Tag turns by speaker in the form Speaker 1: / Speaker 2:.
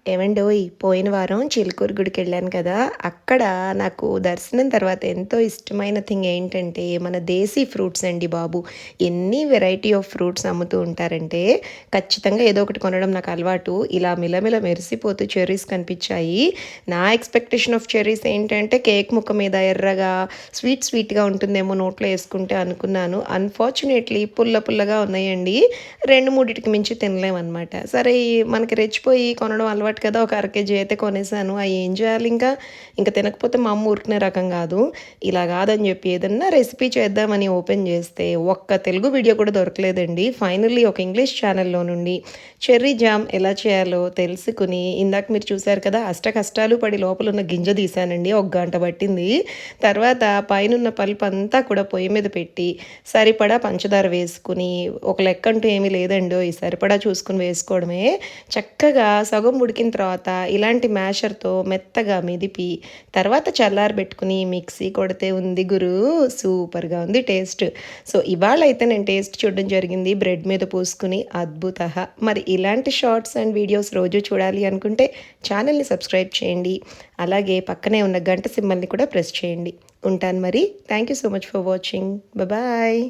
Speaker 1: ఏవండోయ్ పోయిన వారం చిలుకూరు గుడికి వెళ్ళాను కదా! అక్కడ నాకు దర్శనం తర్వాత ఎంతో ఇష్టమైన థింగ్ ఏంటంటే, మన దేశీ ఫ్రూట్స్ అండి బాబు. ఎన్ని వెరైటీ ఆఫ్ ఫ్రూట్స్ అమ్ముతూ ఉంటారంటే, ఖచ్చితంగా ఏదో ఒకటి కొనడం నాకు అలవాటు. ఇలా మిలమిల మెరిసిపోతూ చెర్రీస్ కనిపించాయి. నా ఎక్స్‌పెక్టేషన్ ఆఫ్ చెర్రీస్ ఏంటంటే, కేక్ ముక్క మీద ఎర్రగా స్వీట్‌గా ఉంటుందేమో నోట్లో ఏసుకుంటే అనుకున్నాను. అన్‌ఫార్చునేట్‌లీ పుల్ల పుల్లగా ఉన్నాయండి. 2, 3టికి మించి తినలేమనమాట. సరే మనకి రెచ్చిపోయి కొనడం అలవాటు కదా! ఒక అర కేజీ అయితే కొనేసాను. అయి ఏం చేయాలి ఇంకా? ఇంక తినకపోతే మా అమ్మ ఊరుకునే రకం గాదు. ఇలా గాదని జెప్పి ఏదన్నా రెసిపీ చేద్దామని ఓపెన్ జేస్తే ఒక్క తెలుగు వీడియో కూడా దొరకలేదండి. ఫైనల్లీ ఒక ఇంగ్లీష్ ఛానల్‌లో నుండి చెర్రీ జామ్ ఎలా చేయాలో తెలుసుకుని ఇందాక మీరు చూసారు కదా! అష్టకష్టాలు పడి లోపలున్న గింజ తీశానండి. ఒక గంట పట్టింది. తర్వాత పైనున్న పల్పంతా కూడా పొయ్యి మీద పెట్టి సరిపడా పంచదార వేసుకుని, ఒక లెక్కంటూ ఏమీ లేదండోయ్! సరిపడా చూసుకొని వేసుకోవడమే. చక్కగా సగం ఉడికిన తర్వాత ఇలాంటి మ్యాషర్‌తో మెత్తగా మెదిపి, తర్వాత చల్లారబెట్టుకుని మిక్సీ కొడితే ఉంది గురూ సూపర్‌గా ఉంది టేస్ట్. సో, ఇవాళైతే నేను టేస్ట్ చూడడం జరిగింది బ్రెడ్ మీద పూసుకుని అద్భుతహ! మరి ఇలాంటి షార్ట్స్ అండ్ వీడియోస్ రోజు చూడాలి అనుకుంటే ఛానల్‌ని సబ్స్క్రైబ్ చేయండి. అలాగే పక్కనే ఉన్న గంట సింబల్‌ని కూడా ప్రెస్ చేయండి. ఉంటాను మరి. Thank you so much for watching. Bye.